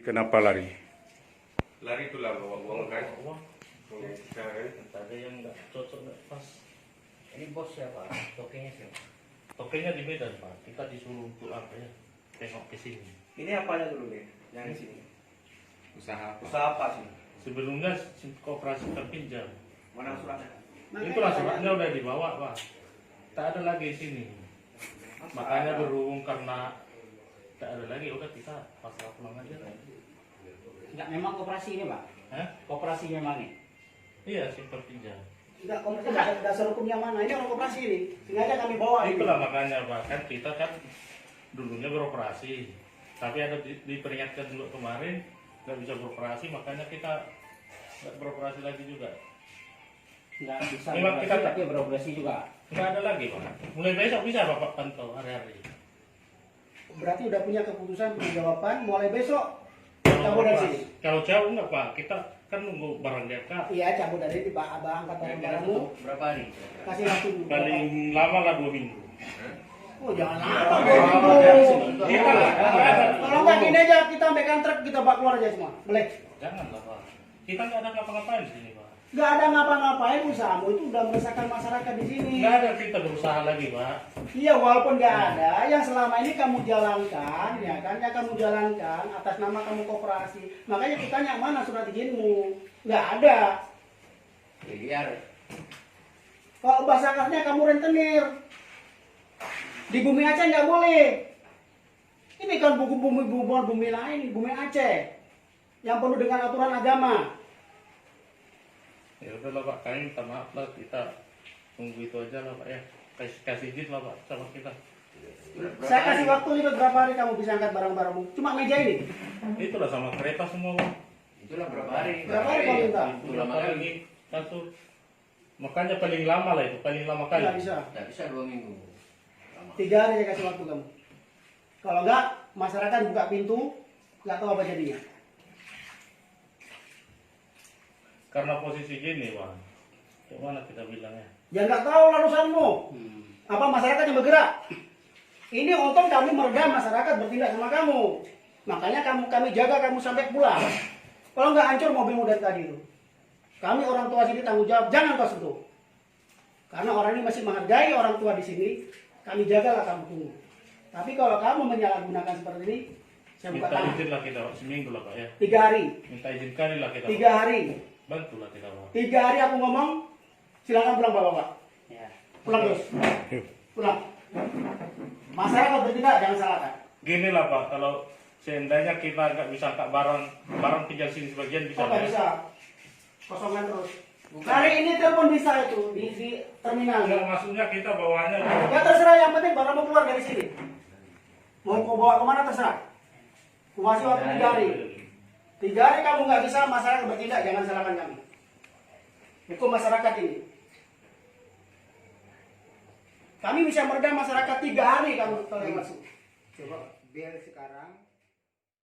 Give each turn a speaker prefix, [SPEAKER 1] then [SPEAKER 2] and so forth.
[SPEAKER 1] Kenapa lari?
[SPEAKER 2] Lari itulah bawa uang kan.
[SPEAKER 3] Ada yang nggak cocok, nggak pas.
[SPEAKER 4] Ini bos siapa? Tokenya siapa?
[SPEAKER 3] Tokenya di Medan, Pak. Kita disuruh untuk apa ya? Tengok ke sini.
[SPEAKER 5] Ini apanya dulu nih? Yang di sini.
[SPEAKER 2] Usaha apa?
[SPEAKER 5] Usaha apa sih?
[SPEAKER 3] Sebelumnya koperasi terpinjam.
[SPEAKER 5] Mana suratnya?
[SPEAKER 3] Itulah suratnya udah dibawa, Pak. Tak ada lagi di sini. Makanya berhubung karena tak ada lagi, udah kita pasrah pulang aja.
[SPEAKER 4] Enggak, memang koperasi ini, Pak?
[SPEAKER 3] Hah?
[SPEAKER 4] Koperasi memang ini?
[SPEAKER 3] Iya, simpan pinjam.
[SPEAKER 6] Enggak, dasar hukumnya mana? Ini orang koperasi ini. Sengaja kami bawa ini.
[SPEAKER 3] Itulah makanya, Pak. Kan kita kan dulunya beroperasi. Tapi ada diperingatkan dulu kemarin, nggak bisa beroperasi, makanya kita nggak beroperasi lagi juga.
[SPEAKER 4] Enggak bisa
[SPEAKER 3] Memang
[SPEAKER 4] beroperasi,
[SPEAKER 3] kita-
[SPEAKER 4] tapi beroperasi juga.
[SPEAKER 3] Nggak ada lagi, Pak. Mulai besok bisa Bapak pantau hari-hari.
[SPEAKER 6] Berarti udah punya keputusan jawaban mulai besok.
[SPEAKER 3] Kalau
[SPEAKER 6] Cabut dari
[SPEAKER 3] operasi-
[SPEAKER 6] sini.
[SPEAKER 3] Kalau jauh nggak, Pak. Kita kan nunggu barang dekat.
[SPEAKER 6] Iya, cabut dari ini, Pak. Abang angkat barang-barangmu.
[SPEAKER 4] Berapa hari?
[SPEAKER 6] Kasih waktu dulu.
[SPEAKER 3] Paling lama lah 2 minggu.
[SPEAKER 6] Oh, jangan lama.
[SPEAKER 3] Kita lah.
[SPEAKER 6] Kalau nggak gini aja, kita ambilkan truk, kita bawa keluar aja semua. Boleh?
[SPEAKER 3] Janganlah, Pak. Kita nggak ada ngapa-ngapain di sini, Pak.
[SPEAKER 6] Nggak ada ngapa-ngapain, usahamu itu udah meresahkan masyarakat di sini.
[SPEAKER 3] Nggak ada kita berusaha lagi, Pak.
[SPEAKER 6] Iya, walaupun nggak ada, yang selama ini kamu jalankan, ya kan, yang kamu jalankan atas nama kamu koperasi. Makanya kita tanya mana surat izinmu? Nggak ada.
[SPEAKER 4] Biar.
[SPEAKER 6] Kalau bahasa kasarnya kamu rentenir. Di bumi Aceh nggak boleh. Ini kan bumi lain, bumi Aceh. Yang penuh dengan aturan agama.
[SPEAKER 3] Ya udahlah, Pak. Kami minta maaf lah. Kita tunggu itu aja lah, Pak ya. Kasih izin lah, Pak, sama kita.
[SPEAKER 6] Saya kasih waktu itu berapa hari kamu bisa angkat barang-barangmu. Cuma meja ini.
[SPEAKER 3] Itulah sama kereta semua, Pak.
[SPEAKER 4] Itulah berapa hari?
[SPEAKER 6] Berapa hari kamu minta?
[SPEAKER 3] Itu lama lagi satu. Makanya paling lama lah itu, paling lama kali.
[SPEAKER 6] Nggak bisa.
[SPEAKER 4] Nggak bisa 2 minggu. Lama.
[SPEAKER 6] 3 hari saya kasih waktu kamu. Kalau enggak, masyarakat buka pintu, nggak tahu apa jadinya.
[SPEAKER 3] Karena posisi gini, Pak. Gimana kita bilangnya?
[SPEAKER 6] Ya nggak tahu larusanmu. Apa masyarakat yang bergerak? Ini untung kami meredam masyarakat bertindak sama kamu. Makanya kami jaga kamu sampai pulang. Kalau nggak hancur mobilmu dari tadi itu. Kami orang tua sini tanggung jawab, jangan kau sentuh. Karena orang ini masih menghargai orang tua di sini, kami jagalah kamu tunggu. Tapi kalau kamu menyalahgunakan seperti ini, saya buka
[SPEAKER 3] Minta
[SPEAKER 6] tangan.
[SPEAKER 3] izin lah kita, Pak. Seminggu lah, Pak ya.
[SPEAKER 6] 3 hari.
[SPEAKER 3] Minta izin kali lah kita, Pak.
[SPEAKER 6] 3 hari.
[SPEAKER 3] Bantulah kita, Pak.
[SPEAKER 6] 3 hari aku ngomong, silakan pulang Bapak.
[SPEAKER 4] Ya.
[SPEAKER 6] Pulang terus. Pulang. Masyarakat bertindak, jangan salahkan.
[SPEAKER 3] Gini lah, Pak. Kalau seandainya kita nggak bisa angkat barang tinggal sini sebagian bisa.
[SPEAKER 6] Oh, nggak
[SPEAKER 3] ya?
[SPEAKER 6] bisa. Kosongan terus. Hari ini telepon bisa itu di terminal.
[SPEAKER 3] Nggak, maksudnya kita bawanya.
[SPEAKER 6] Ya terserah, yang penting barang mau keluar dari sini. Mau kau bawa kemana terserah. Aku kasih waktu 3 hari. 3 hari kamu nggak bisa, masyarakat bertindak, jangan salahkan kami. Hukum masyarakat ini. Kami bisa meredam masyarakat 3 hari kamu kalau yang masuk. Coba biar sekarang